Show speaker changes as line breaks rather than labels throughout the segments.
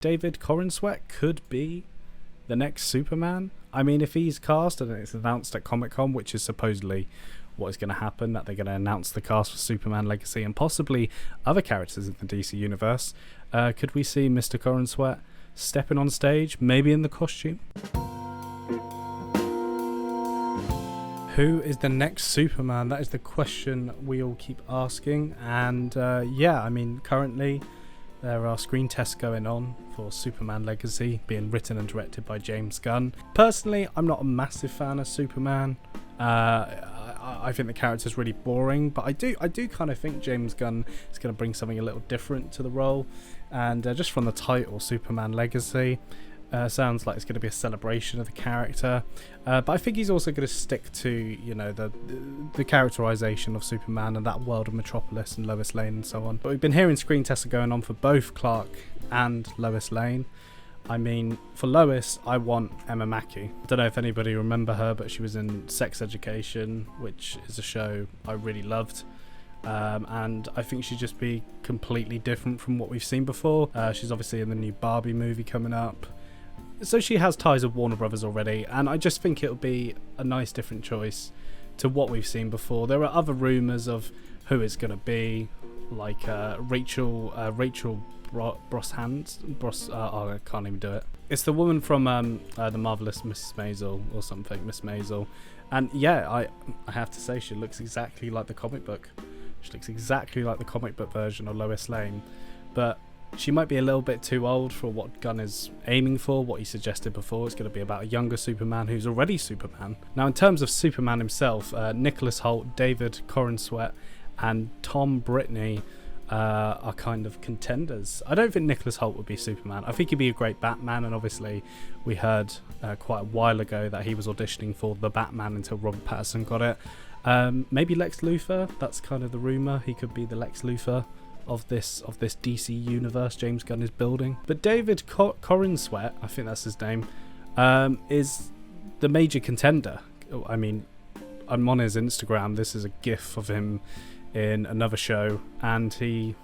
David Corenswet could be the next Superman. I mean, if he's cast and it's announced at Comic-Con, which is supposedly what is going to happen, that they're going to announce the cast for Superman Legacy and possibly other characters in the DC universe, could we see Mr. Corenswet stepping on stage, maybe in the costume? Who is the next Superman? That is the question we all keep asking. And yeah, I mean, currently there are screen tests going on for Superman Legacy, being written and directed by James Gunn. Personally, I'm not a massive fan of Superman. I think the character's really boring, but I do kind of think James Gunn is going to bring something a little different to the role. And just from the title, Superman Legacy, sounds like it's going to be a celebration of the character. But I think he's also going to stick to, you know, the characterization of Superman and that world of Metropolis and Lois Lane and so on. But we've been hearing screen tests are going on for both Clark and Lois Lane. I mean, for Lois, I want Emma Mackey. I don't know if anybody remember her, but she was in Sex Education, which is a show I really loved. And I think she'd just be completely different from what we've seen before. She's obviously in the new Barbie movie coming up. So she has ties with Warner Brothers already, and I just think it'll be a nice different choice to what we've seen before. There are other rumours of who it's going to be, like Rachel Brosnahan. I can't even do it. It's the woman from The Marvelous Mrs. Maisel or something, Miss Maisel. And yeah, I have to say she looks exactly like the comic book. She looks exactly like the comic book version of Lois Lane, but she might be a little bit too old for what Gunn is aiming for, what he suggested before. It's going to be about a younger Superman who's already Superman. Now, in terms of Superman himself, Nicholas Hoult, David Corenswet, and Tom Brittney are kind of contenders. I don't think Nicholas Hoult would be Superman. I think he'd be a great Batman, and obviously we heard quite a while ago that he was auditioning for the Batman until Robert Pattinson got it. Maybe Lex Luthor, that's kind of the rumour. He could be the Lex Luthor of this DC universe James Gunn is building. But David Corenswet, I think that's his name, is the major contender. I mean, I'm on his Instagram. This is a gif of him in another show, and I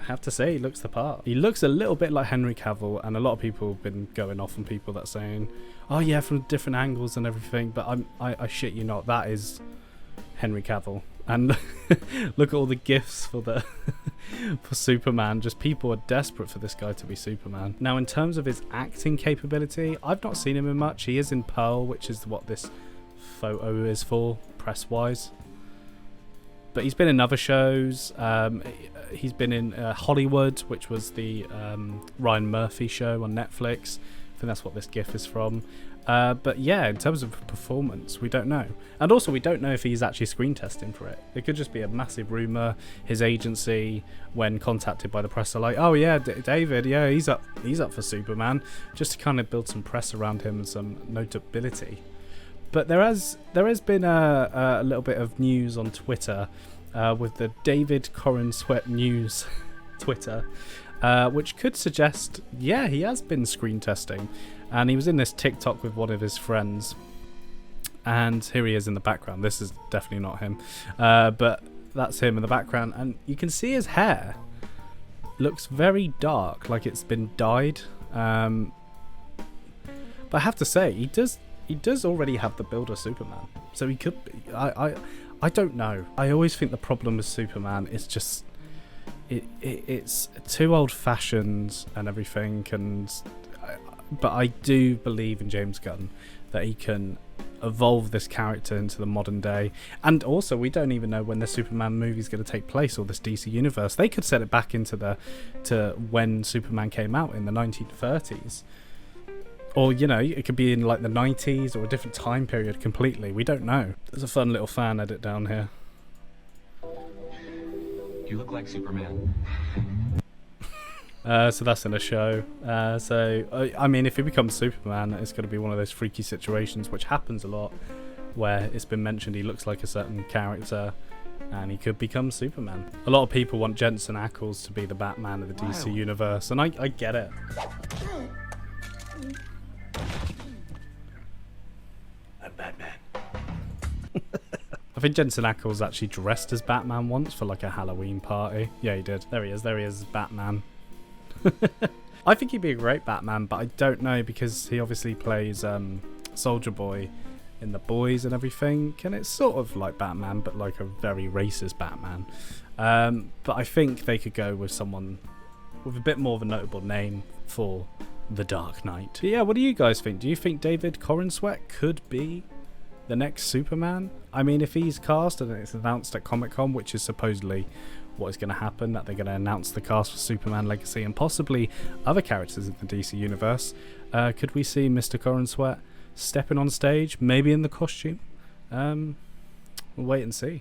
have to say, he looks the part. He looks a little bit like Henry Cavill, and a lot of people have been going off on people that saying, oh yeah, from different angles and everything, but I shit you not, that is Henry Cavill. And look at all the gifs for Superman. Just people are desperate for this guy to be Superman. Now, in terms of his acting capability, I've not seen him in much. He is in Pearl, which is what this photo is for, press-wise. But he's been in other shows. He's been in Hollywood, which was the Ryan Murphy show on Netflix. I think that's what this gif is from. But yeah, in terms of performance, we don't know. And also, we don't know if he's actually screen testing for it. It could just be a massive rumour. His agency, when contacted by the press, are like, oh yeah, David, yeah, he's up for Superman, just to kind of build some press around him and some notability. But there has been a little bit of news on Twitter with the David Corenswet news Twitter, which could suggest, yeah, he has been screen testing. And he was in this TikTok with one of his friends. And here he is in the background. This is definitely not him. But that's him in the background. And you can see his hair looks very dark, like it's been dyed. But I have to say, he does already have the build of Superman. So he could be. I don't know. I always think the problem with Superman is just it's too old-fashioned and everything, but I do believe in James Gunn that he can evolve this character into the modern day. And also, we don't even know when the Superman movie is going to take place, or this DC universe. They could set it back into to when Superman came out in the 1930s. Or, you know, it could be in like the 90s or a different time period completely. We don't know. There's a fun little fan edit down here.
You look like Superman.
So that's in a show. I mean, if he becomes Superman, it's going to be one of those freaky situations, which happens a lot, where it's been mentioned he looks like a certain character, and he could become Superman. A lot of people want Jensen Ackles to be the Batman of the DC universe, and I get it.
I'm Batman.
I think Jensen Ackles actually dressed as Batman once for like a Halloween party. Yeah, he did. There he is, Batman. I think he'd be a great Batman, but I don't know because he obviously plays Soldier Boy in The Boys and everything, and it's sort of like Batman, but like a very racist Batman. But I think they could go with someone with a bit more of a notable name for The Dark Knight. But yeah, what do you guys think? Do you think David Corenswet could be the next Superman? I mean, if he's cast and it's announced at Comic-Con, which is supposedly what is going to happen, that they're going to announce the cast for Superman Legacy and possibly other characters in the DC universe, could we see Mr. Corenswet stepping on stage, maybe in the costume? We'll wait and see.